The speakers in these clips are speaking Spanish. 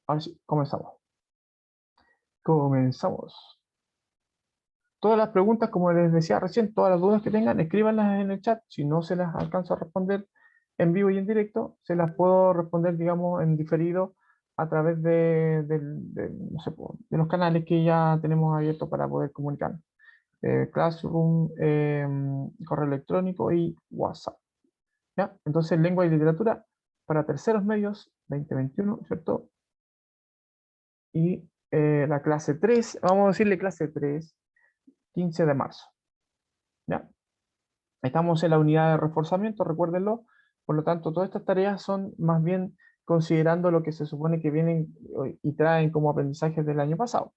Ahora sí, comenzamos. Comenzamos. Todas las preguntas, como les decía recién, todas las dudas que tengan, escríbanlas en el chat. Si no se las alcanzo a responder en vivo y en directo, se las puedo responder, digamos, en diferido a través no sé, de los canales que ya tenemos abiertos para poder comunicar. Classroom, correo electrónico y WhatsApp. ¿Ya? Entonces, lengua y literatura para terceros medios 2021, ¿cierto? Y la clase 3, vamos a decirle clase 3, 15 de marzo. ¿Ya? Estamos en la unidad de reforzamiento, recuérdenlo. Por lo tanto, todas estas tareas son más bien considerando lo que se supone que vienen y traen como aprendizajes del año pasado.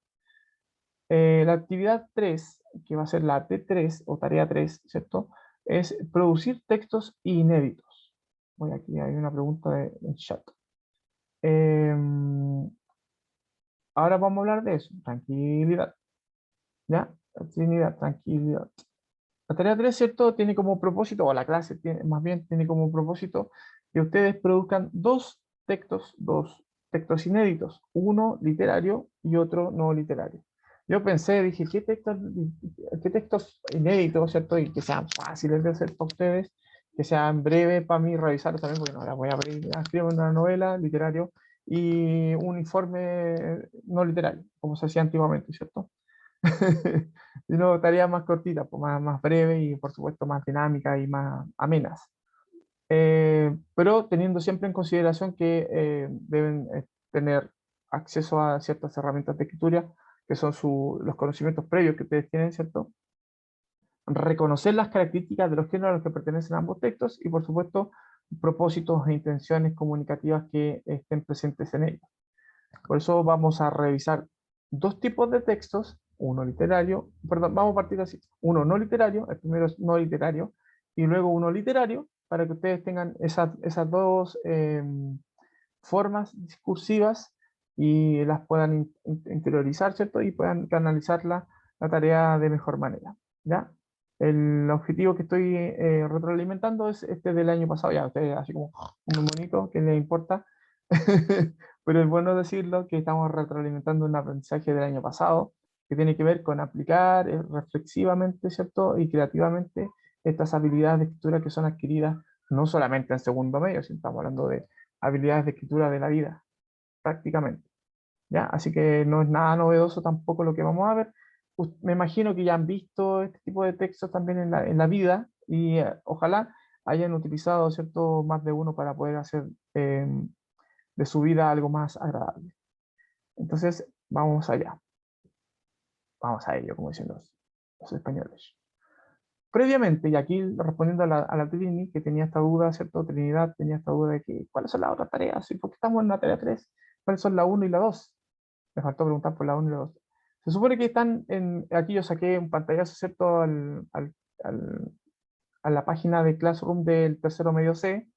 La actividad 3, que va a ser la T3 o tarea 3, ¿cierto? Es producir textos inéditos. Voy aquí, hay una pregunta en chat. Ahora vamos a hablar de eso. Tranquilidad. ¿Ya? Tranquilidad, tranquilidad. La tarea 3, ¿cierto? Tiene como propósito, o la clase tiene, más bien tiene como propósito que ustedes produzcan dos textos inéditos, uno literario y otro no literario. Yo pensé, dije, qué textos inéditos, ¿cierto? Y que sean fáciles de hacer para ustedes, que sean breves para mí revisarlos también, porque no las voy a abrir, escribo una novela literario y un informe no literario, como se hacía antiguamente, ¿cierto? Sino tareas más cortitas, pues más breves y por supuesto más dinámicas y más amenas. Pero teniendo siempre en consideración que deben tener acceso a ciertas herramientas de escritura, que son los conocimientos previos que ustedes tienen, ¿cierto? Reconocer las características de los géneros a los que pertenecen ambos textos y por supuesto propósitos e intenciones comunicativas que estén presentes en ellos. Por eso vamos a revisar dos tipos de textos, uno literario, perdón, vamos a partir así, uno no literario, el primero es no literario, y luego uno literario, para que ustedes tengan esas dos formas discursivas y las puedan interiorizar, ¿cierto? Y puedan canalizar la tarea de mejor manera, ¿ya? El objetivo que estoy retroalimentando es este del año pasado, ya ustedes así como un bonito, que les importa, pero es bueno decirlo que estamos retroalimentando un aprendizaje del año pasado que tiene que ver con aplicar reflexivamente, ¿cierto? Y creativamente estas habilidades de escritura que son adquiridas no solamente en segundo medio, sino estamos hablando de habilidades de escritura de la vida, prácticamente. ¿Ya? Así que no es nada novedoso tampoco lo que vamos a ver. Me imagino que ya han visto este tipo de textos también en la vida y ojalá hayan utilizado, ¿cierto?, más de uno para poder hacer de su vida algo más agradable. Entonces, vamos allá. Vamos a ello, como dicen los españoles. Previamente, y aquí respondiendo a la Trini, que tenía esta duda, ¿cierto? Trinidad tenía esta duda de que, ¿cuáles son las otras tareas? ¿Y por qué estamos en la tarea 3? ¿Cuáles son la 1 y la 2? Me faltó preguntar por la 1 y la 2. Se supone que están aquí yo saqué un pantallazo, ¿cierto? Al- a la página de Classroom del tercero medio C.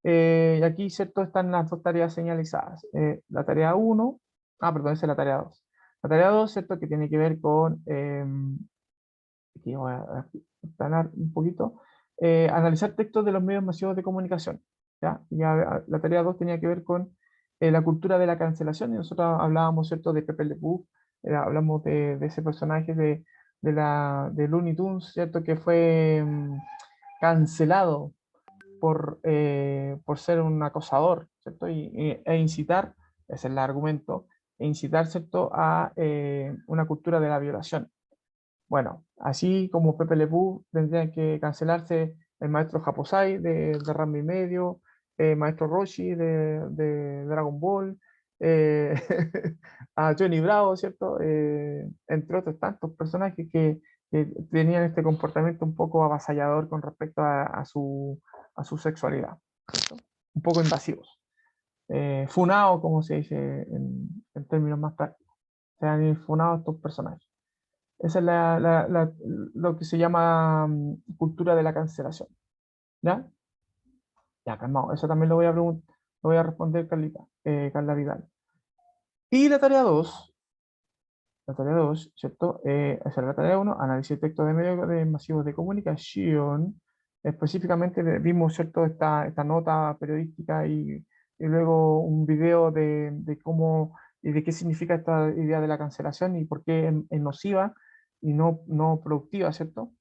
Y aquí, ¿cierto? Están las dos tareas señalizadas. La tarea 1, perdón, esa es la tarea 2. La tarea 2, ¿cierto? Que tiene que ver con, aquí voy a aplanar un poquito, analizar textos de los medios masivos de comunicación. ¿Ya? La tarea 2 tenía que ver con la cultura de la cancelación, y nosotros hablábamos, ¿cierto?, de Pepe Le Pew, hablamos de ese personaje de Looney Tunes, ¿cierto?, que fue cancelado por ser un acosador, ¿cierto? E incitar, ese es el argumento, e incitar, ¿cierto?, a una cultura de la violación. Bueno, así como Pepe Le Pew, tendrían que cancelarse el maestro Japosai de Ranma y Medio, maestro Roshi de Dragon Ball, eh, a Johnny Bravo, ¿cierto? Entre otros tantos personajes que tenían este comportamiento un poco avasallador con respecto a su sexualidad, ¿cierto? Un poco invasivos. Funao, como se dice en términos más prácticos. Se han funado estos personajes. Esa es lo que se llama cultura de la cancelación. ¿Ya? Ya, calmado. Eso también lo voy a responder, Carla Vidal. Y la tarea 2, ¿cierto? Esa es la tarea 1, análisis de texto de medios masivos de comunicación. Específicamente vimos, ¿cierto?, esta nota periodística y y luego un video de cómo y de qué significa esta idea de la cancelación y por qué es nociva y no productiva, ¿cierto?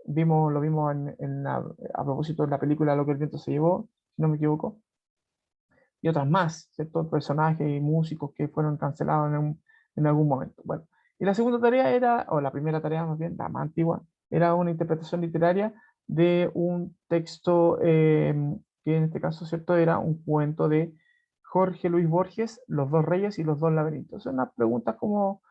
Lo vimos a propósito de la película Lo que el viento se llevó, si no me equivoco, y otras más, ¿cierto? Personajes y músicos que fueron cancelados en algún momento. Bueno, y la segunda tarea era, o la primera tarea más bien, la más antigua, era una interpretación literaria de un texto que en este caso, ¿cierto? Era un cuento de Jorge Luis Borges, Los dos reyes y los dos laberintos. Son unas preguntas como,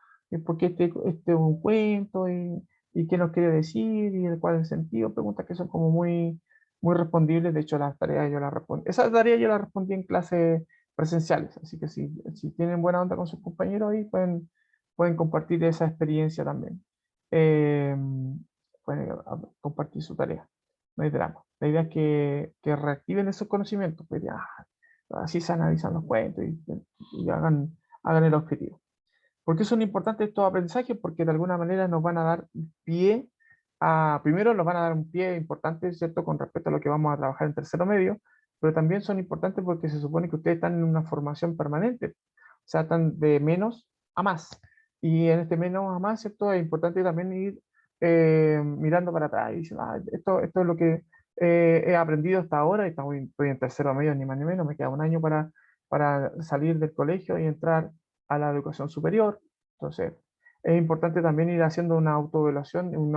¿por qué este es un cuento? Y qué nos quiere decir? ¿Y cuál es el sentido? Preguntas que son como muy respondibles. De hecho, las tareas yo las respondí. Esa tarea yo la respondí en clases presenciales, así que si tienen buena onda con sus compañeros ahí, pueden compartir esa experiencia también. Eh, pueden compartir su tarea. No hay drama. La idea es que reactiven esos conocimientos, pues ya, así se analizan los cuentos y hagan el objetivo. ¿Por qué son importantes estos aprendizajes? Porque de alguna manera nos van a dar pie primero nos van a dar un pie importante, ¿cierto?, con respecto a lo que vamos a trabajar en tercero medio, pero también son importantes porque se supone que ustedes están en una formación permanente, o sea, están de menos a más. Y en este menos a más, ¿cierto?, es importante también ir mirando para atrás y diciendo, esto es lo que he aprendido hasta ahora, y estoy en tercero medio, ni más ni menos, me queda un año para salir del colegio y entrar a la educación superior. Entonces, es importante también ir haciendo una autoevaluación, un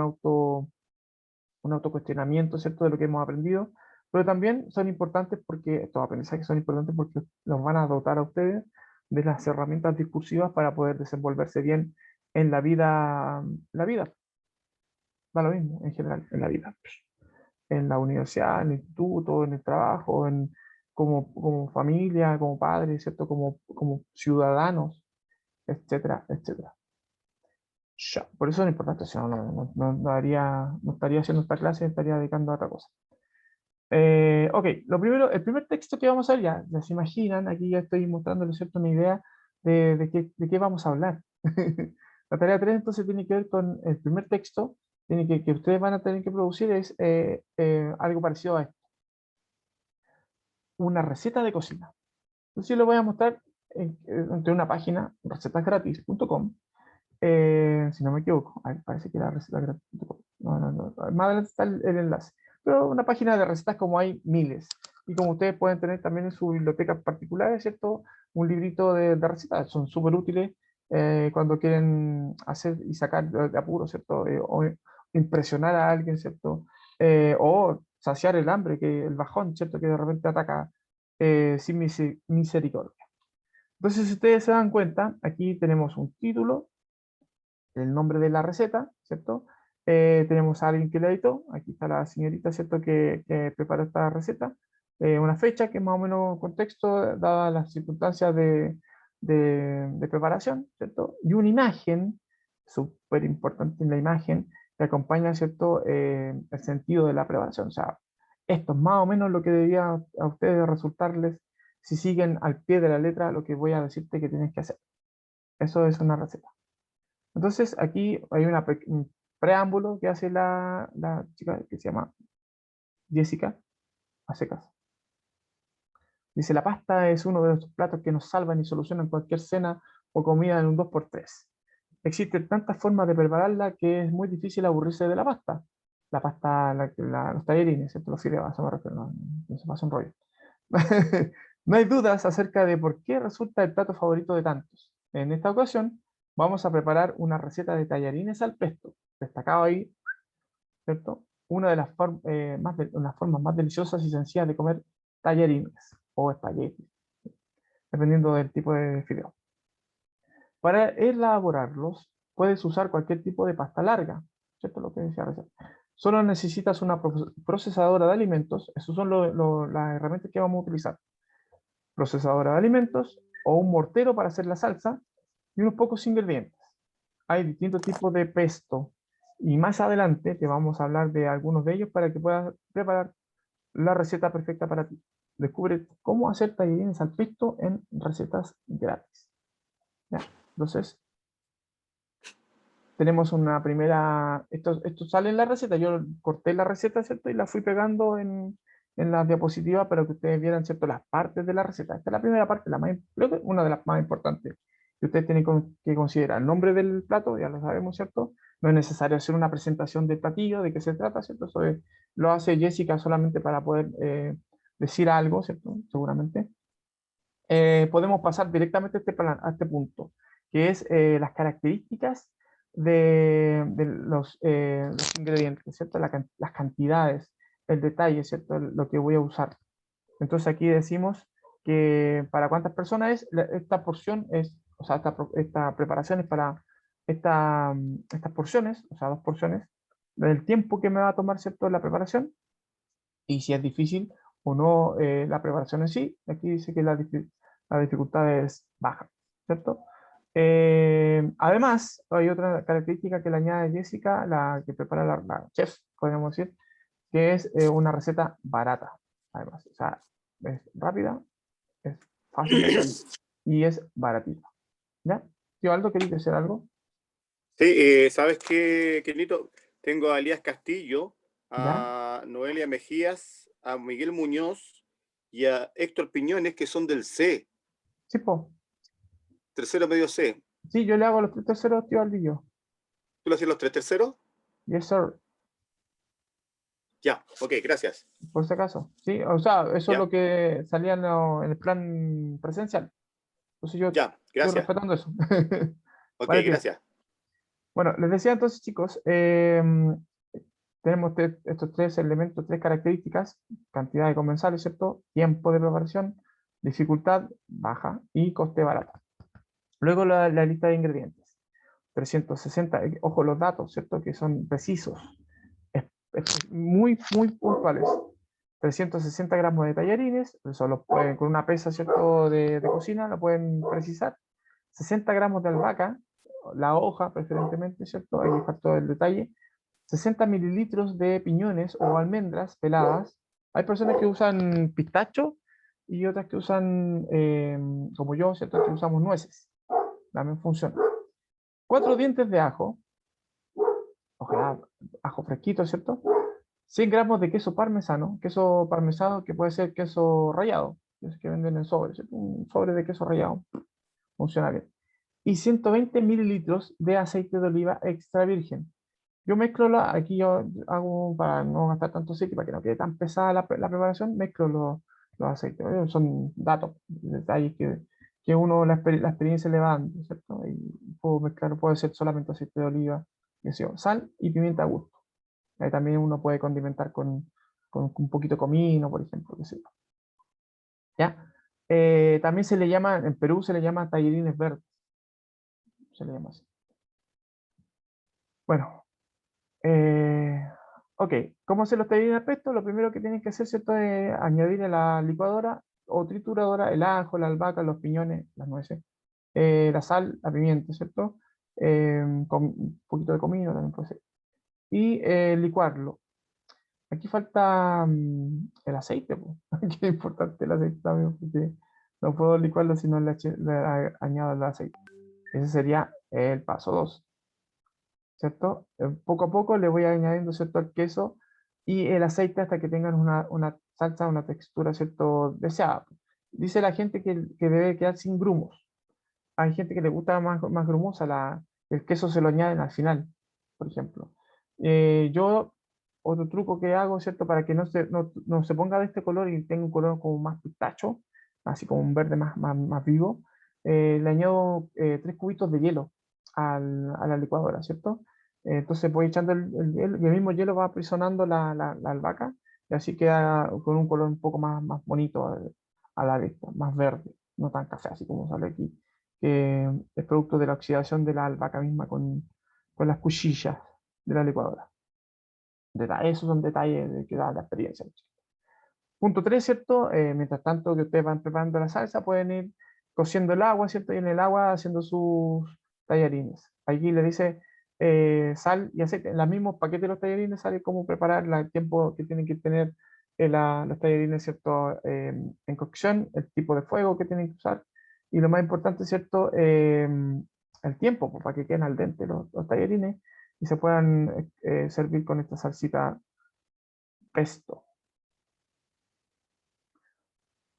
autocuestionamiento, ¿cierto?, de lo que hemos aprendido, pero también son importantes porque estos aprendizajes son importantes porque los van a dotar a ustedes de las herramientas discursivas para poder desenvolverse bien en la vida, da lo mismo en general, en la vida, en la universidad, en el instituto, en el trabajo, como familia, como padres, ¿cierto?, como ciudadanos, etcétera, etcétera. Ya, por eso es importante, si no, no estaría haciendo esta clase, estaría dedicando a otra cosa. Ok, el primer texto que vamos a ver, ya se imaginan, aquí ya estoy mostrándoles, ¿cierto?, una idea de qué vamos a hablar. La tarea 3 entonces tiene que ver con el primer texto, que ustedes van a tener que producir es algo parecido a esto, una receta de cocina. Entonces yo les voy a mostrar entre una página, recetasgratis.com, si no me equivoco. A ver, parece que era recetasgratis.com. No. Más adelante está el enlace. Pero una página de recetas como hay miles. Y como ustedes pueden tener también en su biblioteca particular, ¿cierto? Un librito de recetas. Son súper útiles cuando quieren hacer y sacar de apuro, ¿cierto? O impresionar a alguien, ¿cierto? O saciar el hambre, el bajón, ¿cierto? Que de repente ataca sin misericordia. Entonces, si ustedes se dan cuenta, aquí tenemos un título, el nombre de la receta, ¿cierto? Tenemos a alguien que la editó, aquí está la señorita, ¿cierto?, que preparó esta receta, una fecha que es más o menos contexto, dadas las circunstancias de preparación, ¿cierto? Y una imagen, súper importante en la imagen, que acompaña, ¿cierto?, el sentido de la preparación. O sea, esto es más o menos lo que debería a ustedes resultarles si siguen al pie de la letra lo que voy a decirte que tienes que hacer. Eso es una receta. Entonces, aquí hay un preámbulo que hace la chica que se llama Jessica, a secas. Dice, la pasta es uno de los platos que nos salvan y solucionan cualquier cena o comida en un 2x3. Existen tantas formas de prepararla que es muy difícil aburrirse de la pasta. La pasta, los tallarines, ¿cierto? Los fideos, a eso me refiero, no se pasa un rollo. No hay dudas acerca de por qué resulta el plato favorito de tantos. En esta ocasión vamos a preparar una receta de tallarines al pesto, destacado ahí, ¿cierto? Una de las formas más deliciosas y sencillas de comer tallarines o espaguetis, dependiendo del tipo de fideo. Para elaborarlos puedes usar cualquier tipo de pasta larga, ¿cierto? Lo que decía recién. Solo necesitas una procesadora de alimentos, esas son las herramientas que vamos a utilizar. Procesadora de alimentos o un mortero para hacer la salsa y unos pocos ingredientes. Hay distintos tipos de pesto y más adelante te vamos a hablar de algunos de ellos para que puedas preparar la receta perfecta para ti. Descubre cómo hacer tallarines al pesto en recetas gratis. ¿Ya? Entonces, tenemos una primera, esto sale en la receta, yo corté la receta, ¿cierto? Y la fui pegando en la diapositiva para que ustedes vieran, ¿cierto?, las partes de la receta. Esta es la primera parte, creo que una de las más importantes que ustedes tienen que considerar. El nombre del plato, ya lo sabemos, ¿cierto? No es necesario hacer una presentación del platillo, de qué se trata, ¿cierto? Lo hace Jessica solamente para poder decir algo, ¿cierto? Seguramente. Podemos pasar directamente a este punto, que es las características de los ingredientes, ¿cierto? Las cantidades, el detalle, ¿cierto? Lo que voy a usar. Entonces aquí decimos que para cuántas personas es, esta porción es, o sea, esta preparación es para estas porciones, o sea, 2 porciones, del tiempo que me va a tomar, ¿cierto?, la preparación, y si es difícil o no la preparación en sí. Aquí dice que la dificultad es baja, ¿cierto? Además, hay otra característica que le añade Jessica, la que prepara la chef, podríamos decir, que es una receta barata, además. O sea, es rápida, es fácil de hacer y es baratita. ¿Ya? Tío Aldo, ¿queréis decir algo? Sí, ¿sabes qué, Kenito? Tengo a Elías Castillo, ¿Ya? a Noelia Mejías, a Miguel Muñoz y a Héctor Piñones, que son del C, Sí, po. tercero medio C. Sí, yo le hago los 3 terceros, tío Aldo y yo. ¿Tú lo haces los 3 terceros? Yes, sir. Ya, ok, gracias. Por si acaso. Sí, o sea, eso es Ya, lo que salía en el plan presencial. Entonces yo ya, estoy gracias. respetando eso. Ok, Vale, tío. gracias. Bueno, les decía entonces, chicos, tenemos estos 3 elementos, 3 características: cantidad de comensales, ¿cierto? Tiempo de preparación, dificultad baja y coste barato. Luego la lista de ingredientes. 360, ojo los datos, ¿cierto? Que son precisos, muy, muy puntuales. 360 gramos de tallarines, eso lo pueden, con una pesa, ¿cierto?, de cocina, lo pueden precisar. 60 gramos de albahaca, la hoja preferentemente, ¿cierto? Ahí faltó el detalle. 60 mililitros de piñones o almendras peladas. Hay personas que usan pistacho y otras que usan, como yo, ¿cierto?, que usamos nueces. También funciona. 4 dientes de ajo, ojalá ajo fresquito, ¿cierto? 100 gramos de queso parmesano que puede ser queso rallado, esos que venden en sobre, ¿cierto? Un sobre de queso rallado, funciona bien. Y 120 mililitros de aceite de oliva extra virgen. Yo mezclo aquí yo hago, para no gastar tanto aceite, para que no quede tan pesada la preparación, mezclo los aceites. Son datos, detalles que uno, la experiencia le va dando, ¿cierto? Y puedo mezclar, puede ser solamente aceite de oliva, qué sé yo, sal y pimienta a gusto. Ahí también uno puede condimentar con un poquito de comino, por ejemplo, qué sé yo. ¿Ya? También se le llama, en Perú se le llama tallarines verdes, se le llama así. Bueno, ok, ¿cómo hacer los tallarines al pesto? Lo primero que tienen que hacer, ¿cierto?, es añadir a la licuadora o trituradora el ajo, la albahaca, los piñones, las nueces, la sal, la pimienta, ¿cierto? Con un poquito de comino también puede ser. Y licuarlo. Aquí falta el aceite, po. Qué importante el aceite también, porque no puedo licuarlo si no le añado el aceite. Ese sería el paso 2, ¿cierto? Poco a poco le voy añadiendo, ¿cierto?, el queso y el aceite hasta que tengan una salsa, una textura, ¿cierto?, deseada. Dice la gente que debe quedar sin grumos. Hay gente que le gusta más grumosa, el queso se lo añaden al final, por ejemplo. Yo, otro truco que hago, ¿cierto?, para que no se ponga de este color y tenga un color como más pistacho, así como un verde más vivo, le añado 3 cubitos de hielo a la licuadora, ¿cierto? Entonces voy echando el hielo y el mismo hielo va aprisionando la albahaca y así queda con un color un poco más bonito a la vista, más verde, no tan café, así como sale aquí, que es producto de la oxidación de la albahaca misma con las cuchillas de la licuadora. Esos son detalles que da la experiencia. Punto 3, ¿cierto? Mientras tanto que ustedes van preparando la salsa, pueden ir cociendo el agua, ¿cierto? Y en el agua haciendo sus tallarines. Aquí le dice sal y aceite. En los mismos paquetes de los tallarines sale cómo preparar el tiempo que tienen que tener los tallarines, ¿cierto? En cocción, el tipo de fuego que tienen que usar. Y lo más importante, ¿cierto? El tiempo, pues, para que queden al dente los tallarines y se puedan servir con esta salsita pesto.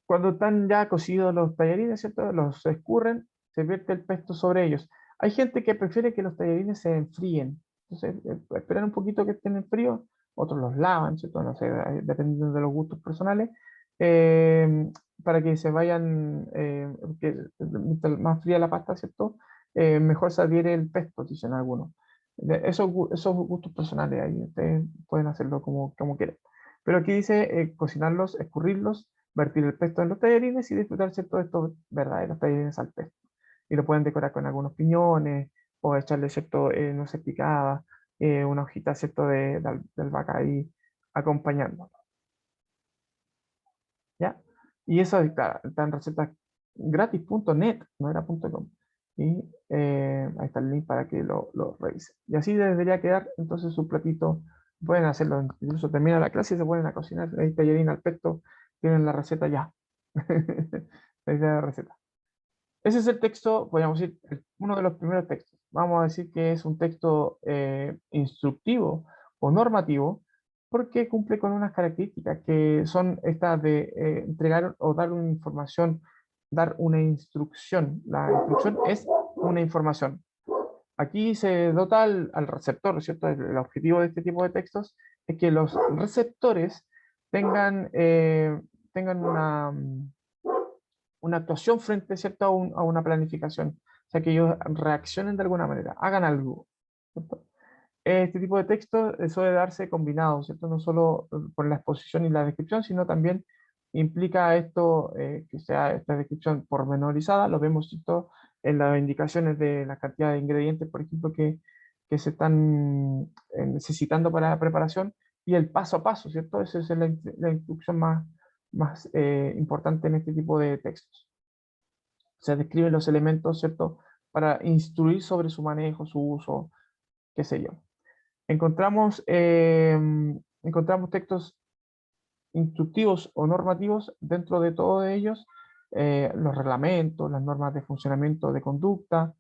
Cuando están ya cocidos los tallarines, ¿cierto? Los escurren, se vierte el pesto sobre ellos. Hay gente que prefiere que los tallarines se enfríen. Entonces, esperan un poquito que estén en frío, otros los lavan, ¿cierto? No sé, dependiendo de los gustos personales, eh, para que se vayan, que mientras más fría la pasta, ¿cierto? Mejor se adhiere el pesto, dicen algunos. Esos gustos personales, ahí ustedes pueden hacerlo como quieran. Pero aquí dice cocinarlos, escurrirlos, vertir el pesto en los tallarines y disfrutar, ¿cierto?, de estos verdaderos tallarines al pesto. Y lo pueden decorar con algunos piñones o echarle, ¿cierto?, nueces picadas, una hojita, ¿cierto?, de albahaca ahí acompañando, ¿ya? Y eso claro, está en recetasgratis.net, no era .com. Y ahí está el link para que lo revisen. Y así debería quedar entonces su platito. Pueden hacerlo, incluso termina la clase y se ponen a cocinar. Ahí tallarín al pesto, tienen la receta ya. La idea de la receta. Ese es el texto, podríamos decir, uno de los primeros textos. Vamos a decir que es un texto instructivo o normativo porque cumple con unas características que son estas de entregar o dar una información, dar una instrucción. La instrucción es una información. Aquí se dota al receptor, ¿cierto? El objetivo de este tipo de textos es que los receptores tengan, tengan una actuación frente, ¿cierto?, a una planificación. O sea, que ellos reaccionen de alguna manera, hagan algo, ¿cierto? Este tipo de texto suele darse combinado, ¿cierto? No solo por la exposición y la descripción, sino también implica esto, que sea esta descripción pormenorizada, lo vemos, ¿cierto?, en las indicaciones de la cantidad de ingredientes, por ejemplo, que se están necesitando para la preparación, y el paso a paso, ¿cierto? Esa es la instrucción más importante en este tipo de textos. Se describen los elementos, ¿cierto?, para instruir sobre su manejo, su uso, qué sé yo. Encontramos textos instructivos o normativos dentro de todos ellos, los reglamentos, las normas de funcionamiento de conducta,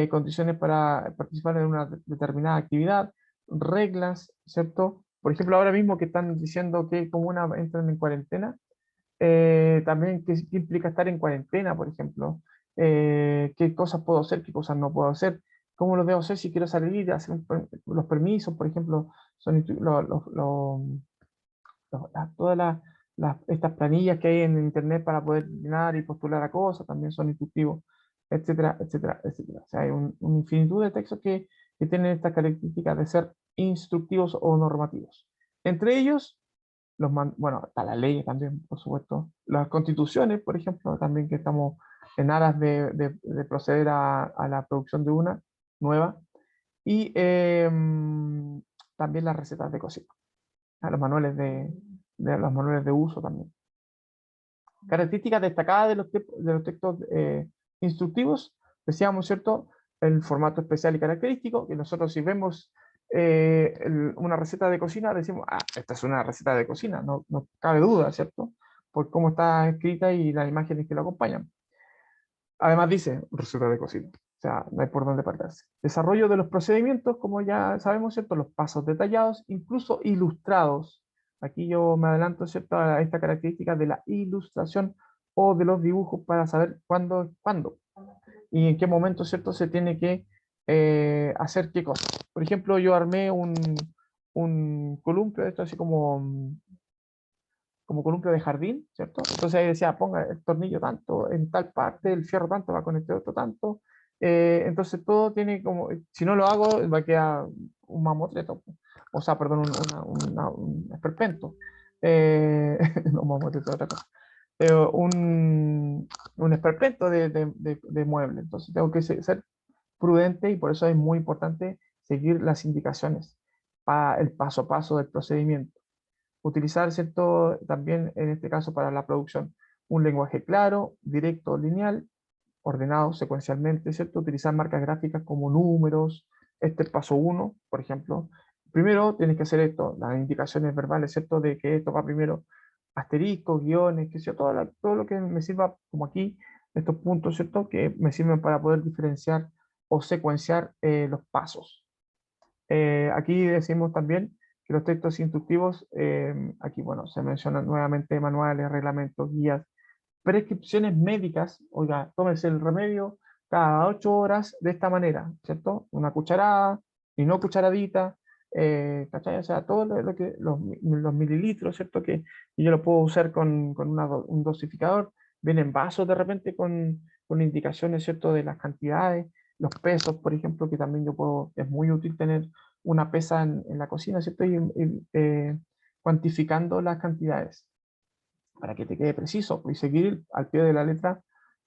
condiciones para participar en una determinada actividad, reglas, ¿cierto? Por ejemplo, ahora mismo que están diciendo que comunas entran en cuarentena, también qué implica estar en cuarentena, por ejemplo, qué cosas puedo hacer, qué cosas no puedo hacer, cómo lo debo hacer si quiero salir, hacer los permisos, por ejemplo, son todas estas planillas que hay en internet para poder llenar y postular a cosas, también son instructivos, etcétera, etcétera, etcétera. O sea, hay una infinitud de textos que tienen esta característica de ser instructivos o normativos. Entre ellos, bueno, está la ley también, por supuesto, las constituciones, por ejemplo, también que estamos en aras de proceder a la producción de una nueva, y también las recetas de cocina, los manuales los manuales de uso también. Características destacadas de los textos instructivos, decíamos, ¿cierto? El formato especial y característico, que nosotros si vemos una receta de cocina, decimos, ah, esta es una receta de cocina, no cabe duda, ¿cierto? Por cómo está escrita y las imágenes que lo acompañan. Además dice, receta de cocina, o sea, no hay por dónde perderse. Desarrollo de los procedimientos, como ya sabemos, ¿cierto? Los pasos detallados, incluso ilustrados. Aquí yo me adelanto, ¿cierto?, a esta característica de la ilustración o de los dibujos para saber cuándo y en qué momento, ¿cierto?, se tiene que hacer qué cosa. Por ejemplo, yo armé un columpio, esto así como columpio de jardín, ¿cierto? Entonces ahí decía, ponga el tornillo tanto en tal parte, el fierro tanto va con este otro tanto. Entonces todo tiene como, si no lo hago, va a quedar un mamotreto, o sea, perdón, un esperpento. No, mamotreto, otra cosa. Un esperpento de mueble. Entonces tengo que ser prudente y por eso es muy importante seguir las indicaciones para el paso a paso del procedimiento. Utilizar, ¿cierto?, también en este caso para la producción, un lenguaje claro, directo, lineal, ordenado secuencialmente, ¿cierto? Utilizar marcas gráficas como números, este es paso uno, por ejemplo. Primero tienes que hacer esto, las indicaciones verbales, ¿cierto?, de que esto va primero, asteriscos, guiones, que sea, todo lo que me sirva, como aquí, estos puntos, ¿cierto?, que me sirven para poder diferenciar o secuenciar los pasos. Aquí decimos también que los textos instructivos, aquí, bueno, se mencionan nuevamente manuales, reglamentos, guías, prescripciones médicas, oiga, tómese el remedio cada 8 horas de esta manera, ¿cierto? Una cucharada y no cucharadita, ¿cachai? O sea, todo lo que, los mililitros, ¿cierto? Que yo lo puedo usar con un dosificador, vienen vasos de repente con indicaciones, ¿cierto? De las cantidades, los pesos, por ejemplo, que también yo puedo, es muy útil tener una pesa en la cocina, ¿cierto? Cuantificando las cantidades para que te quede preciso y seguir al pie de la letra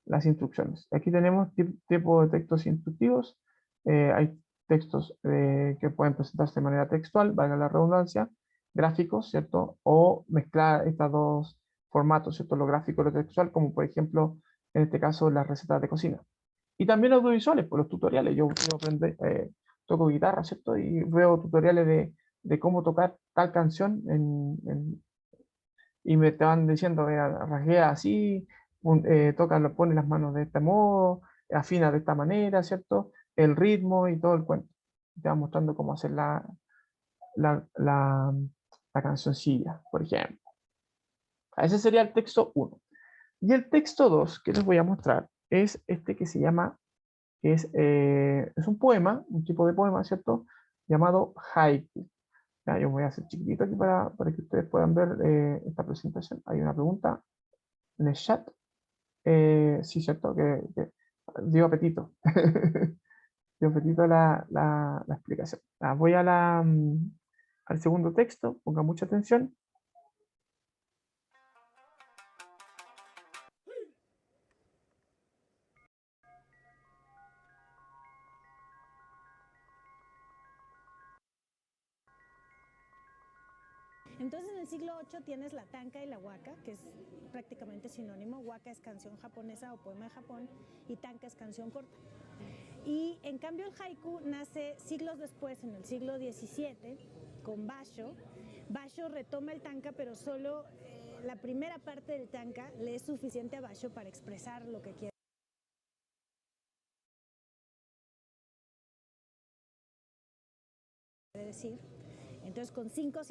las instrucciones. Aquí tenemos tipo de textos instructivos. Hay textos que pueden presentarse de manera textual, valga la redundancia, gráficos, ¿cierto? O mezclar estos dos formatos, ¿cierto? Lo gráfico y lo textual, como por ejemplo, en este caso, las recetas de cocina. Y también audiovisuales, por los tutoriales. Yo toco guitarra, ¿cierto? Y veo tutoriales de cómo tocar tal canción y me estaban diciendo, rasguea así, toca, pone las manos de este modo, afina de esta manera, ¿cierto? El ritmo y todo el cuento. Te va mostrando cómo hacer la, la, la cancioncilla, por ejemplo. Ese sería el texto 1. Y el texto 2 que les voy a mostrar es este que se llama, es un poema, un tipo de poema, ¿cierto? Llamado haiku. Ya, yo voy a hacer chiquitito aquí para que ustedes puedan ver esta presentación. Hay una pregunta en el chat. Sí, cierto, que dio apetito. Dio apetito la explicación. Voy al segundo texto, ponga mucha atención. Entonces en el siglo VIII tienes la tanka y la waka, que es prácticamente sinónimo. Waka es canción japonesa o poema de Japón y tanka es canción corta. Y en cambio el haiku nace siglos después, en el siglo XVII, con Basho. Basho retoma el tanka, pero solo la primera parte del tanka le es suficiente a Basho para expresar lo que quiere decir. Entonces con 5 o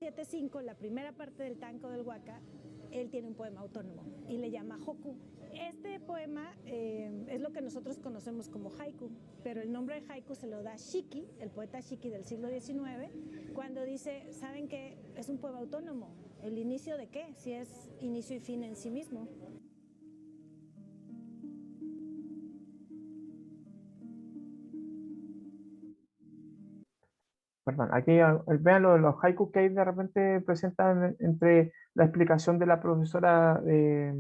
7-5, la primera parte del tanka del waka, él tiene un poema autónomo y le llama Hoku. Este poema es lo que nosotros conocemos como haiku, pero el nombre de haiku se lo da Shiki, el poeta Shiki del siglo XIX, cuando dice, ¿saben qué? Es un poema autónomo. ¿El inicio de qué? Si es inicio y fin en sí mismo. Perdón, aquí vean los haikus que hay de repente presentan entre la explicación de la profesora de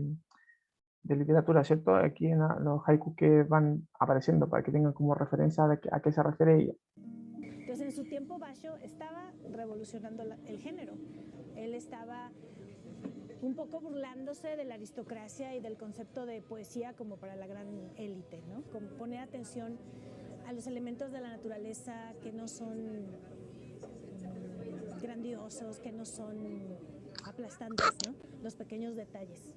literatura, ¿cierto? Aquí en los haikus que van apareciendo para que tengan como referencia a qué se refiere ella. Entonces en su tiempo Basho estaba revolucionando el género. Él estaba un poco burlándose de la aristocracia y del concepto de poesía como para la gran élite, ¿no? Como poner atención a los elementos de la naturaleza que no son grandiosos, que no son aplastantes, ¿no? Los pequeños detalles.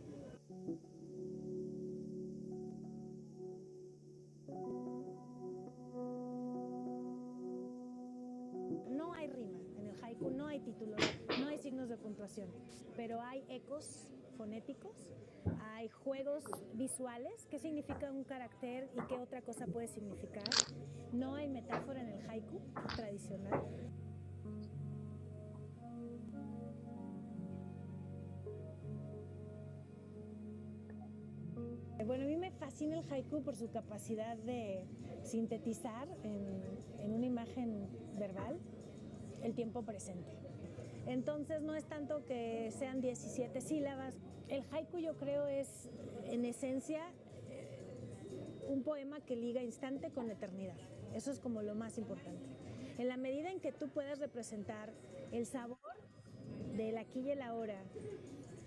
No hay rima en el haiku, no hay títulos, no hay signos de puntuación, pero hay ecos fonéticos, hay juegos visuales, qué significa un carácter y qué otra cosa puede significar. No hay metáfora en el haiku tradicional. Bueno, a mí me fascina el haiku por su capacidad de sintetizar en una imagen verbal el tiempo presente. Entonces no es tanto que sean 17 sílabas. El haiku yo creo es en esencia un poema que liga instante con eternidad. Eso es como lo más importante. En la medida en que tú puedas representar el sabor del aquí y el ahora,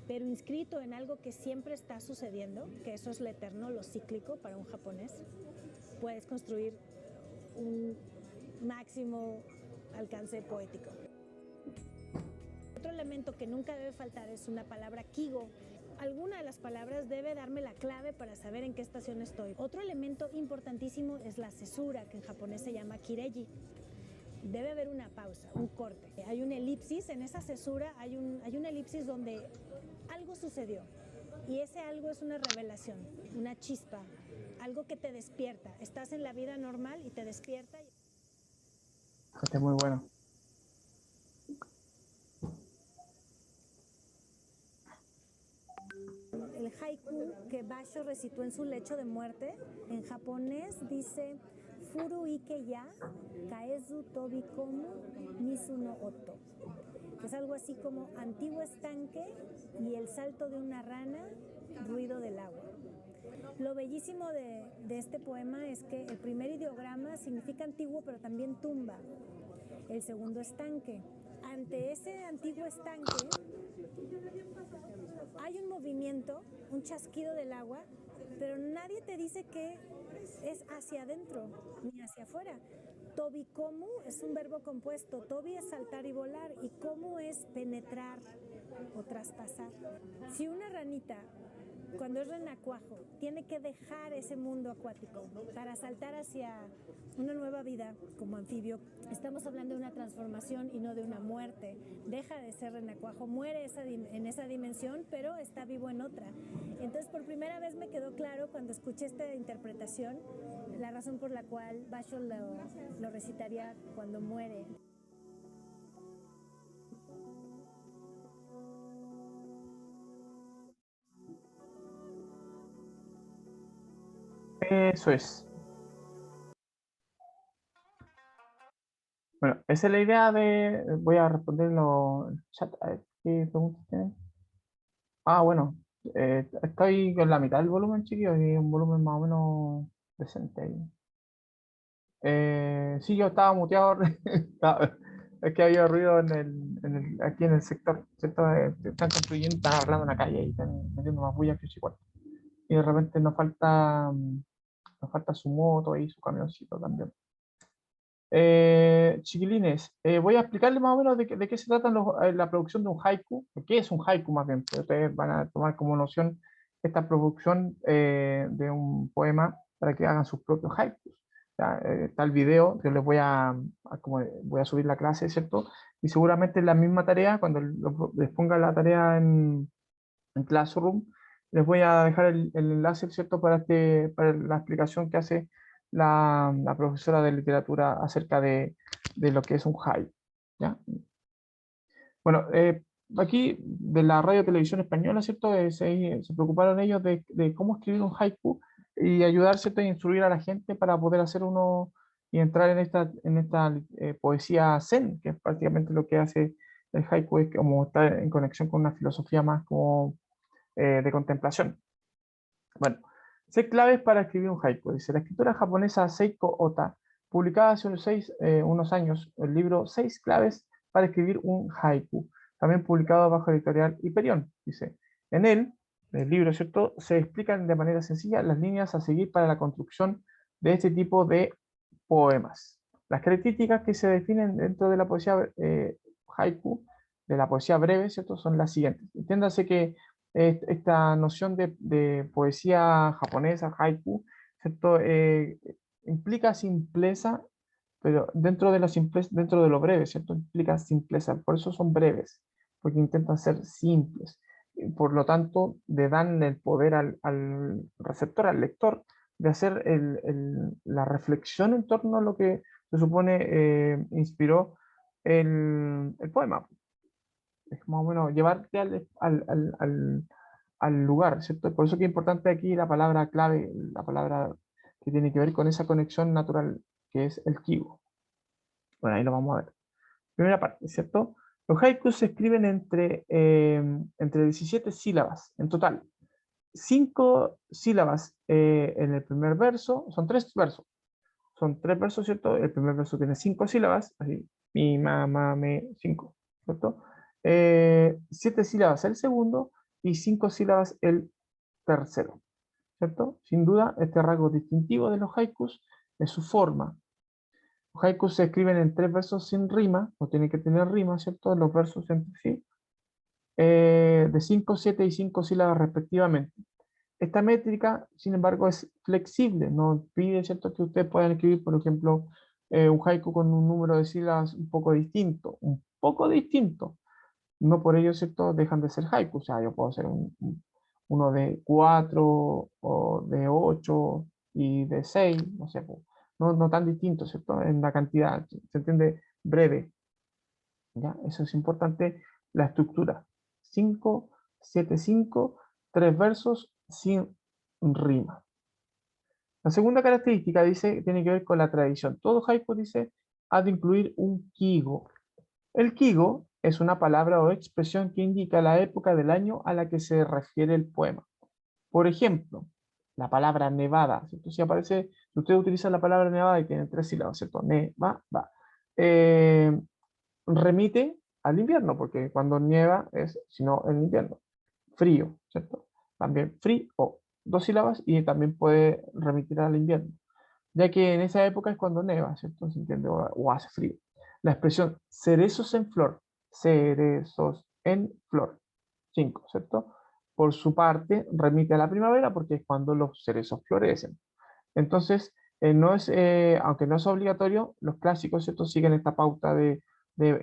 pero inscrito en algo que siempre está sucediendo, que eso es lo eterno, lo cíclico para un japonés, puedes construir un máximo alcance poético. Otro elemento que nunca debe faltar es una palabra kigo. Alguna de las palabras debe darme la clave para saber en qué estación estoy. Otro elemento importantísimo es la cesura, que en japonés se llama kireji. Debe haber una pausa, un corte. Hay una elipsis, en esa cesura hay una elipsis donde algo sucedió. Y ese algo es una revelación, una chispa, algo que te despierta. Estás en la vida normal y te despierta. Este es muy bueno. El haiku que Basho recitó en su lecho de muerte, en japonés dice Furu ike ya kaezu tobikomu misu no oto. Es algo así como antiguo estanque y el salto de una rana, ruido del agua. Lo bellísimo de este poema es que el primer ideograma significa antiguo, pero también tumba. El segundo, estanque. Ante ese antiguo estanque hay un movimiento, un chasquido del agua, pero nadie te dice que es hacia adentro ni hacia afuera. Tobikomu es un verbo compuesto. Tobi es saltar y volar, y komu es penetrar o traspasar. Si una ranita, cuando es renacuajo, tiene que dejar ese mundo acuático para saltar hacia una nueva vida como anfibio, estamos hablando de una transformación y no de una muerte. Deja de ser renacuajo, muere en esa dimensión, pero está vivo en otra. Entonces, por primera vez me quedó claro cuando escuché esta interpretación la razón por la cual Basho lo recitaría cuando muere. Eso es. Bueno, esa es la idea de... Voy a responder en el chat. A ver, ¿qué preguntas tienen? Ah, bueno. Estoy con la mitad del volumen, chiquillos, y un volumen más o menos decente ahí. Sí, yo estaba muteado. Es que había ruido aquí en el sector, ¿cierto? Están construyendo, están arreglando una calle y están metiendo más bulla que igual. Y de repente nos falta su moto y su camioncito también. Chiquilines, voy a explicarles más o menos de qué se trata la producción de un haiku. ¿Qué es un haiku más bien? Ustedes van a tomar como noción esta producción de un poema para que hagan sus propios haikus. ¿Ya? Está el video que les como voy a subir la clase, ¿cierto? Y seguramente en la misma tarea, cuando les ponga la tarea en Classroom, les voy a dejar el enlace, ¿cierto? Para la explicación que hace la profesora de literatura acerca de lo que es un haiku, ¿ya? Bueno, aquí de la Radio Televisión Española, ¿cierto? Se preocuparon ellos de cómo escribir un haiku y ayudar, ¿cierto? A instruir a la gente para poder hacer uno y entrar en esta poesía zen, que es prácticamente lo que hace el haiku, es como estar en conexión con una filosofía más como de contemplación. Bueno, 6 claves para escribir un haiku. Dice, la escritora japonesa Seiko Ota, publicaba hace unos años el libro 6 claves para escribir un haiku, también publicado bajo editorial Hyperion. Dice, en el libro, ¿cierto?, se explican de manera sencilla las líneas a seguir para la construcción de este tipo de poemas. Las características que se definen dentro de la poesía haiku, de la poesía breve, ¿cierto?, son las siguientes. Entiéndase que esta noción de poesía japonesa, haiku, ¿cierto? Implica simpleza, pero dentro de lo breve, ¿cierto? Implica simpleza, por eso son breves, porque intentan ser simples. Y por lo tanto, le dan el poder al receptor, al lector, de hacer la reflexión en torno a lo que se supone inspiró el poema. Es más o menos llevarte al lugar, ¿cierto? Por eso que es importante aquí la palabra clave, la palabra que tiene que ver con esa conexión natural, que es el kibo. Bueno, ahí lo vamos a ver. Primera parte, ¿cierto? Los haikus se escriben entre 17 sílabas en total. 5 sílabas en el primer verso, son 3 versos. Son 3 versos, ¿cierto? El primer verso tiene 5 sílabas, así, mi, ma, me, 5, ¿cierto? 7 sílabas el segundo y 5 sílabas el tercero, ¿cierto? Sin duda, este rasgo distintivo de los haikus es su forma. Los haikus se escriben en 3 versos sin rima, no tienen que tener rima, ¿cierto? Los versos entre sí, de 5, 7 y 5 sílabas respectivamente. Esta métrica, sin embargo, es flexible, no pide, ¿cierto?, que ustedes puedan escribir, por ejemplo, un haiku con un número de sílabas un poco distinto. No por ello, ¿cierto?, dejan de ser haiku. O sea, yo puedo hacer uno de 4 o de 8 y de 6, no sé, pues, no tan distinto, ¿cierto?, en la cantidad, se entiende breve, ¿ya? Eso es importante, la estructura. 5, 7, 5, 3 versos sin rima. La segunda característica dice, tiene que ver con la tradición. Todo haiku dice, ha de incluir un kigo. El kigo es una palabra o expresión que indica la época del año a la que se refiere el poema. Por ejemplo, la palabra nevada, ¿cierto? Si aparece, si usted utiliza la palabra nevada y tiene 3 sílabas, ¿cierto? Neva, va. Remite al invierno, porque cuando nieva es, sino en invierno. Frío, ¿cierto? También frío, 2 sílabas, y también puede remitir al invierno, ya que en esa época es cuando neva, ¿cierto? ¿Se entiende? O hace frío. La expresión cerezos en flor, 5, ¿cierto? Por su parte, remite a la primavera porque es cuando los cerezos florecen. Entonces, no es, aunque no es obligatorio, los clásicos, ¿cierto?, siguen esta pauta de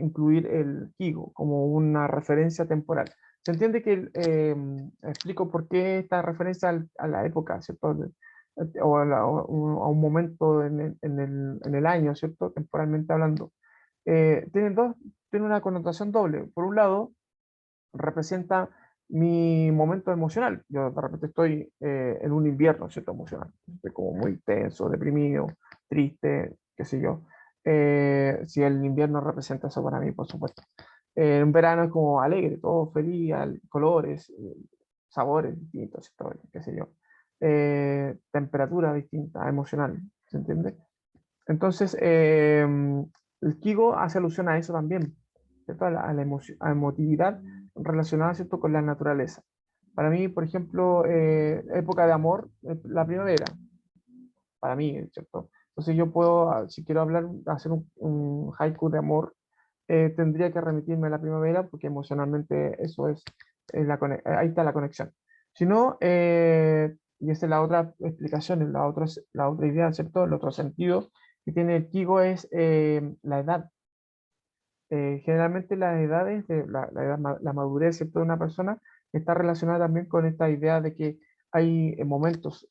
incluir el kigo como una referencia temporal. Se entiende que, explico por qué esta referencia a la época, ¿cierto?, o a un momento en el año, ¿cierto?, temporalmente hablando. Tiene una connotación doble. Por un lado, representa mi momento emocional. Yo de repente estoy en un invierno, ¿cierto? Emocional. Estoy como muy tenso, deprimido, triste, qué sé yo. Si el invierno representa eso para mí, por supuesto. En verano es como alegre, todo feliz, colores, sabores distintos, ¿cierto? Qué sé yo. Temperatura distinta, emocional, ¿se entiende? Entonces, el Kigo hace alusión a eso también, ¿cierto? A emotividad relacionada, ¿cierto?, con la naturaleza. Para mí, por ejemplo, época de amor, la primavera, para mí, ¿cierto? Entonces yo puedo, si quiero hablar, hacer un haiku de amor, tendría que remitirme a la primavera porque emocionalmente eso es, ahí está la conexión. Si no, y esa es la otra explicación, la otra idea, ¿cierto? El otro sentido que tiene el Kigo es la edad. Generalmente las edades, la madurez, ¿cierto?, de una persona está relacionada también con esta idea de que hay momentos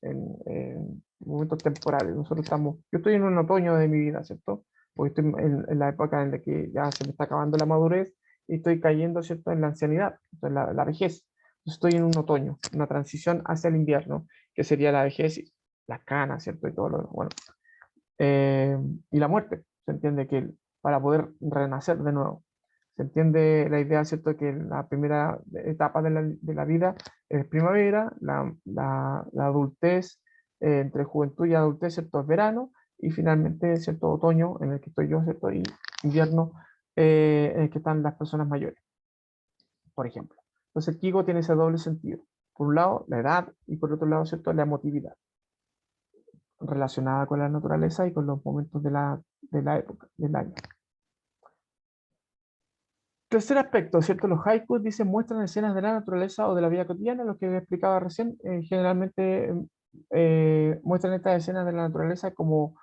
temporales. Yo estoy en un otoño de mi vida, ¿cierto? Porque estoy en la época en la que ya se me está acabando la madurez y estoy cayendo, ¿cierto?, en la ancianidad, en la vejez. Estoy en un otoño, una transición hacia el invierno, que sería la vejez, y las canas, ¿cierto? Y todo lo bueno. eh, y la muerte. Se entiende que para poder renacer de nuevo. Se entiende la idea, ¿cierto?, que la primera etapa de la vida es primavera, la adultez, entre juventud y adultez, ¿cierto?, es verano, y finalmente, ¿cierto?, otoño, en el que estoy yo, ¿cierto?, y invierno, en el que están las personas mayores, por ejemplo. Entonces, el Kigo tiene ese doble sentido. Por un lado, la edad, y por otro lado, ¿cierto?, la emotividad relacionada con la naturaleza y con los momentos de la época, del año. Tercer aspecto, ¿cierto? Los haikus, dicen, muestran escenas de la naturaleza o de la vida cotidiana, lo que explicaba recién. Generalmente muestran estas escenas de la naturaleza como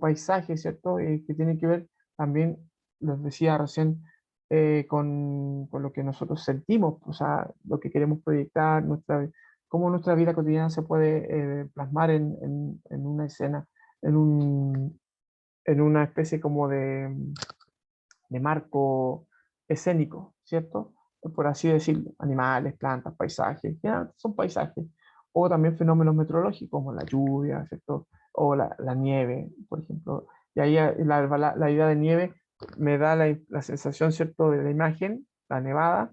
paisajes, ¿cierto? Que tienen que ver también, les decía recién, con lo que nosotros sentimos, o sea, lo que queremos proyectar, cómo nuestra vida cotidiana se puede plasmar en una escena, en en una especie como de marco escénico, ¿cierto? Por así decirlo, animales, plantas, paisajes, ya son paisajes, o también fenómenos meteorológicos como la lluvia, ¿cierto? O la nieve, por ejemplo. Y ahí la idea de nieve me da la sensación, ¿cierto?, de la imagen, la nevada,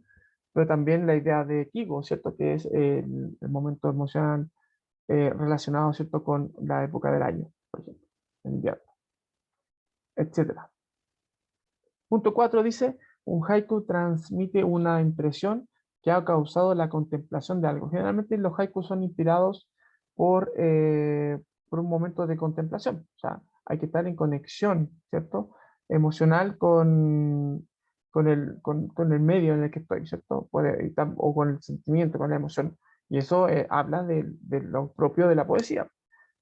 pero también la idea de Kigo, ¿cierto?, que es el momento emocional relacionado, ¿cierto?, con la época del año, por ejemplo, el invierno, etcétera. Punto 4 dice, un haiku transmite una impresión que ha causado la contemplación de algo. Generalmente los haikus son inspirados por un momento de contemplación. O sea, hay que estar en conexión, ¿cierto?, emocional con el medio en el que estoy, ¿cierto? O con el sentimiento, con la emoción. Y eso habla de lo propio de la poesía.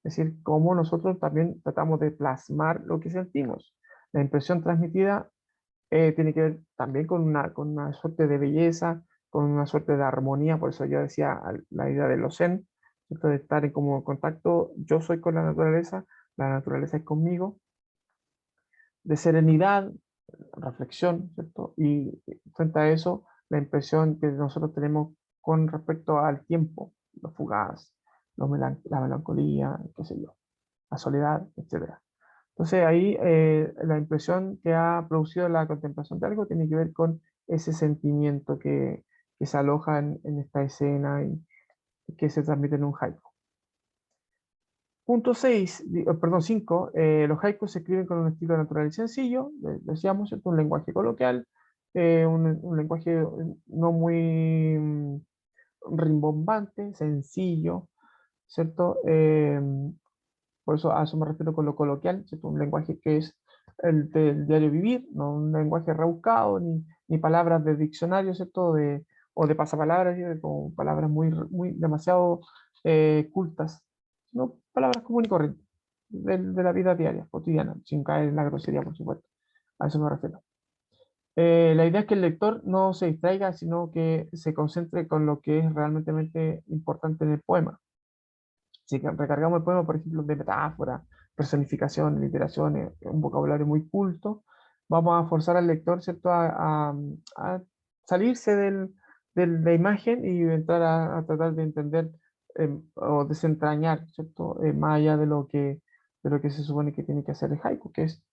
Es decir, cómo nosotros también tratamos de plasmar lo que sentimos. La impresión transmitida tiene que ver también con una suerte de belleza, con una suerte de armonía. Por eso yo decía la idea de los zen, ¿cierto? De estar en como contacto, yo soy con la naturaleza es conmigo, de serenidad, reflexión, ¿cierto? Y frente a eso, la impresión que nosotros tenemos con respecto al tiempo, lo fugaz, la melancolía, qué sé yo, la soledad, etcétera. Entonces ahí la impresión que ha producido la contemplación de algo tiene que ver con ese sentimiento que se aloja en esta escena y que se transmite en un haiku. Punto 6, perdón, 5, los haikus se escriben con un estilo natural y sencillo, decíamos, ¿cierto? Un lenguaje coloquial, un lenguaje no muy rimbombante, sencillo, ¿cierto? Por eso a eso me refiero con lo coloquial, ¿cierto? Un lenguaje que es el del diario vivir, no un lenguaje rebuscado, ni palabras de diccionario, ¿cierto? O de pasapalabras, ¿sí? Como palabras muy demasiado cultas, sino palabras comunes y corrientes de la vida diaria, cotidiana, sin caer en la grosería, por supuesto. A eso me refiero. La idea es que el lector no se distraiga, sino que se concentre con lo que es realmente importante en el poema. Si recargamos el poema, por ejemplo, de metáforas, personificación, literaciones, un vocabulario muy culto, vamos a forzar al lector, ¿cierto?, a salirse de la imagen y entrar a tratar de entender o desentrañar, ¿cierto?, más allá de lo que se supone que tiene que hacer el haiku, que es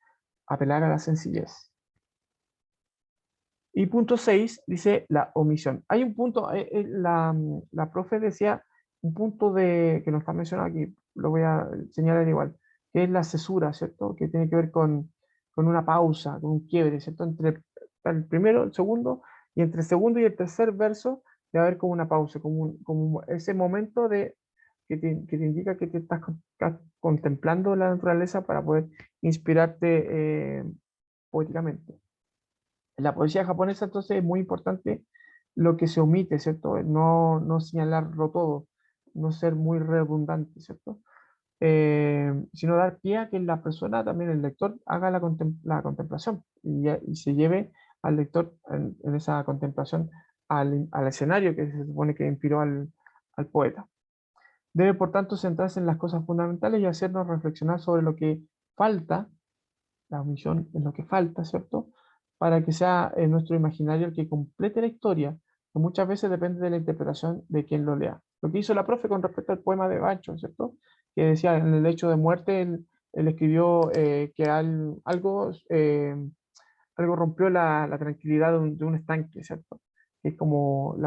apelar a la sencillez. Y punto 6 dice la omisión. Hay un punto, la profe decía un punto que no está mencionado aquí, lo voy a señalar igual, que es la cesura, ¿cierto? Que tiene que ver con una pausa, con un quiebre, ¿cierto? Entre el primero, el segundo, y entre el segundo y el tercer verso, debe haber como una pausa, como ese momento que te indica que te estás contemplando la naturaleza para poder inspirarte poéticamente. En la poesía japonesa, entonces, es muy importante lo que se omite, ¿cierto? No señalarlo todo, no ser muy redundante, ¿cierto? Sino dar pie a que la persona, también el lector, haga la contemplación y se lleve al lector en esa contemplación al escenario que se supone que inspiró al poeta. Debe, por tanto, centrarse en las cosas fundamentales y hacernos reflexionar sobre lo que falta, la omisión es lo que falta, ¿cierto? Para que sea nuestro imaginario el que complete la historia, que muchas veces depende de la interpretación de quien lo lea. Lo que hizo la profe con respecto al poema de Bancho, ¿cierto? Que decía, en el hecho de muerte, él escribió que algo rompió la tranquilidad de un estanque, ¿cierto? Que es como,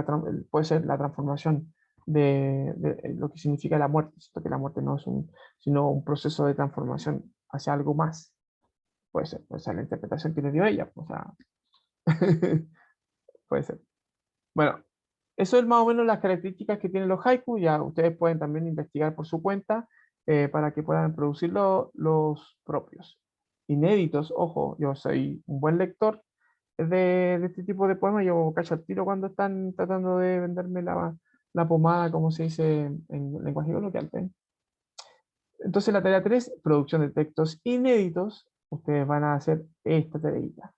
puede ser la transformación de lo que significa la muerte, ¿cierto? Que la muerte no es sino un proceso de transformación hacia algo más. Puede ser la interpretación que le dio ella, o sea, puede ser. Bueno, eso es más o menos las características que tienen los haikus, ya ustedes pueden también investigar por su cuenta para que puedan producir los propios. Inéditos, ojo, yo soy un buen lector de este tipo de poemas, yo cacho al tiro cuando están tratando de venderme la pomada, como se dice en lenguaje coloquial. ¿Ven? Entonces la tarea 3, producción de textos inéditos, ustedes van a hacer esta tarea.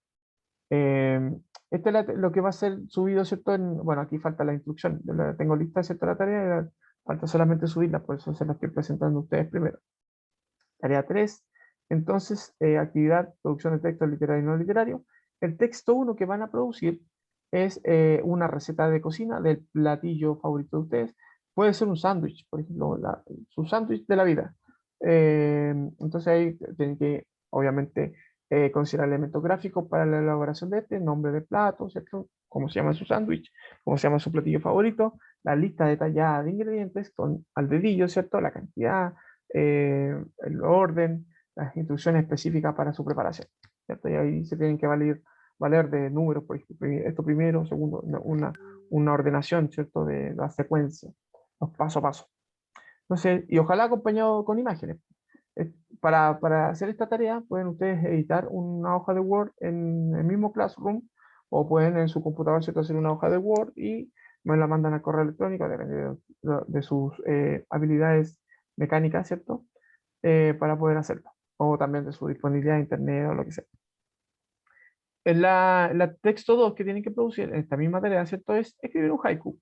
Este es lo que va a ser subido, ¿cierto? Bueno, aquí falta la instrucción, yo la tengo lista, ¿cierto? La tarea, falta solamente subirla, por eso se la estoy presentando a ustedes primero. Tarea 3, entonces, actividad, producción de texto literario y no literario. El texto 1 que van a producir es una receta de cocina del platillo favorito de ustedes. Puede ser un sándwich, por ejemplo, su sándwich de la vida. Entonces ahí tienen que, obviamente, considerar elementos gráficos para la elaboración de este, nombre de plato, ¿cierto? Cómo se llama su sándwich, cómo se llama su platillo favorito, la lista detallada de ingredientes con al dedillo, ¿cierto? La cantidad, el orden, las instrucciones específicas para su preparación, ¿cierto? Y ahí se tienen que valer de números, por ejemplo, esto primero, segundo, una ordenación, ¿cierto? De la secuencia, los paso a paso. Entonces, y ojalá acompañado con imágenes. Para hacer esta tarea pueden ustedes editar una hoja de Word en el mismo Classroom o pueden en su computador, ¿cierto?, hacer una hoja de Word y me la mandan al correo electrónico, depende de sus habilidades mecánicas, ¿cierto? Para poder hacerlo, o también de su disponibilidad de internet o lo que sea. En la texto 2 que tienen que producir en esta misma tarea, ¿cierto? Es escribir un haiku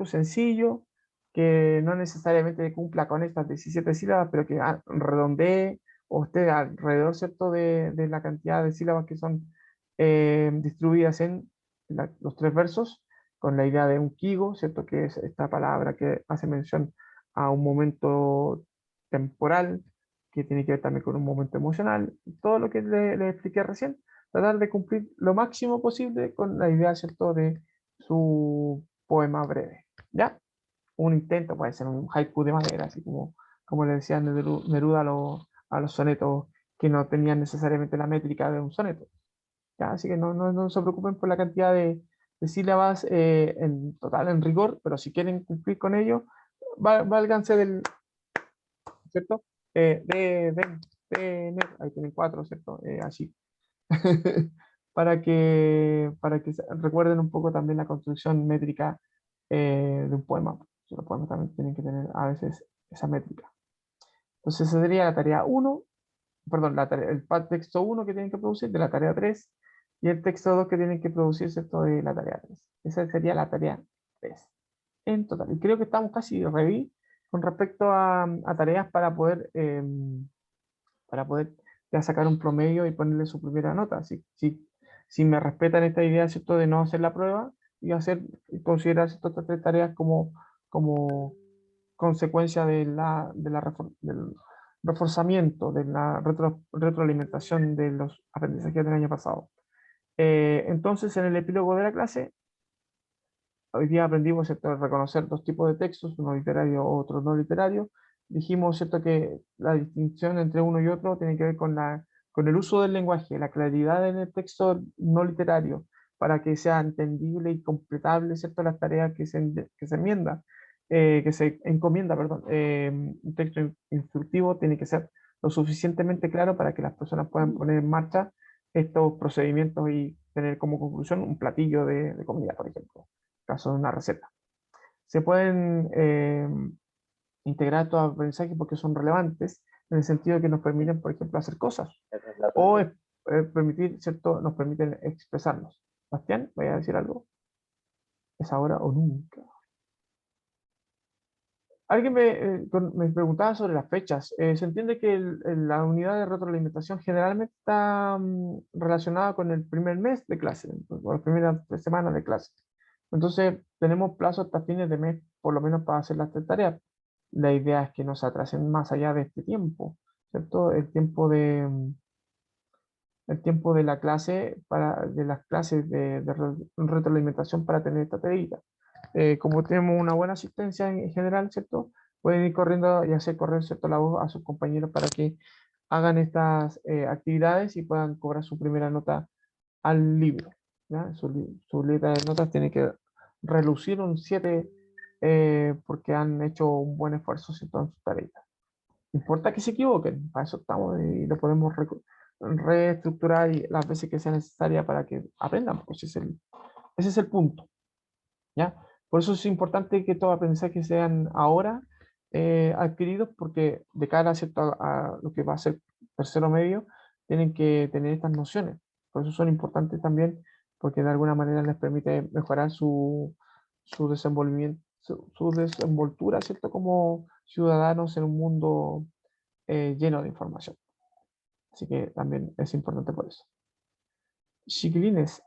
sencillo, que no necesariamente cumpla con estas 17 sílabas, pero que redondee o esté alrededor, ¿cierto?, de la cantidad de sílabas que son distribuidas en los 3 versos, con la idea de un kigo, ¿cierto?, que es esta palabra que hace mención a un momento temporal, que tiene que ver también con un momento emocional, todo lo que le expliqué recién, tratar de cumplir lo máximo posible con la idea, ¿cierto?, de su poema breve, ¿ya? Un intento, puede ser un haiku de madera, así como le decía Neruda a los sonetos que no tenían necesariamente la métrica de un soneto, ¿ya? Así que no se preocupen por la cantidad de sílabas en total, en rigor, pero si quieren cumplir con ello, válganse del, ¿cierto? Ahí tienen 4, ¿cierto? Así. Para que recuerden un poco también la construcción métrica de un poema. Los poemas también tienen que tener a veces esa métrica. Entonces, esa sería la tarea 1, perdón, el texto 1 que tienen que producir de la tarea 3 y el texto 2 que tienen que producir, ¿cierto?, de la tarea 3. Esa sería la tarea 3 en total. Y creo que estamos casi ready con respecto a tareas para poder ya sacar un promedio y ponerle su primera nota. Si me respetan esta idea, ¿cierto?, de no hacer la prueba y considerar estas 3 tareas como consecuencia del reforzamiento, de la retroalimentación de los aprendizajes del año pasado. Entonces, en el epílogo de la clase, hoy día aprendimos, ¿cierto?, a reconocer 2 tipos de textos, uno literario, otro no literario. Dijimos, ¿cierto?, que la distinción entre uno y otro tiene que ver con el uso del lenguaje, la claridad en el texto no literario, para que sea entendible y completable, ¿cierto?, las tareas que se encomienda, perdón. Un texto instructivo tiene que ser lo suficientemente claro para que las personas puedan poner en marcha estos procedimientos y tener como conclusión un platillo de comida, por ejemplo, caso de una receta. Se pueden integrar estos aprendizajes porque son relevantes en el sentido de que nos permiten, por ejemplo, hacer cosas o nos permiten expresarnos. Bastián, ¿voy a decir algo? ¿Es ahora o nunca? Alguien me preguntaba sobre las fechas. Se entiende que la unidad de retroalimentación generalmente está relacionada con el primer mes de clase, o las primeras 3 semanas de clase. Entonces, tenemos plazo hasta fines de mes, por lo menos para hacer las 3 tareas. La idea es que no se atrasen más allá de este tiempo, ¿cierto? El tiempo de la clase, de las clases de retroalimentación para tener esta tarea. Como tenemos una buena asistencia en general, ¿cierto? Pueden ir corriendo y hacer correr, ¿cierto?, la voz a sus compañeros para que hagan estas actividades y puedan cobrar su primera nota al libro, ¿ya? Su letra de notas tiene que relucir un 7 porque han hecho un buen esfuerzo, ¿cierto?, en sus tareas. No importa que se equivoquen, para eso estamos y lo podemos reestructurar las veces que sea necesaria para que aprendan, pues ese es el punto, ¿ya? Por eso es importante que todos aprendizajes sean ahora adquiridos, porque de cara, ¿cierto?, a lo que va a ser tercero medio, tienen que tener estas nociones. Por eso son importantes también, porque de alguna manera les permite mejorar su desenvolvimiento, su desenvoltura, ¿cierto?, como ciudadanos en un mundo lleno de información. Así que también es importante por eso. Chiquilines,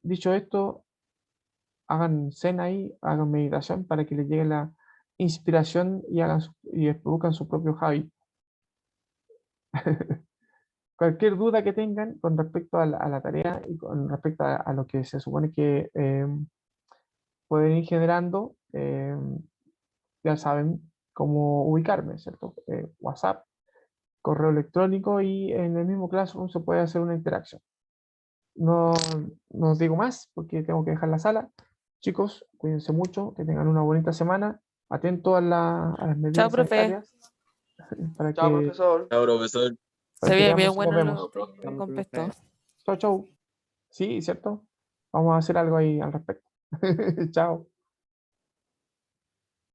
dicho esto, hagan zen ahí, hagan meditación para que les llegue la inspiración y buscan su propio hobby. Cualquier duda que tengan con respecto a la tarea y con respecto a lo que se supone que pueden ir generando, ya saben cómo ubicarme, ¿cierto? WhatsApp, correo electrónico y en el mismo Classroom se puede hacer una interacción. No os digo más porque tengo que dejar la sala. Chicos, cuídense mucho, que tengan una bonita semana. Atento a las medidas Chao, profe. sanitarias para Chao, que, profesor. Chao, profesor. para Se que ve veamos bien si bueno nos lo vemos. con pesto. Chau, chau. Sí, ¿cierto? Vamos a hacer algo ahí al respecto. Chao.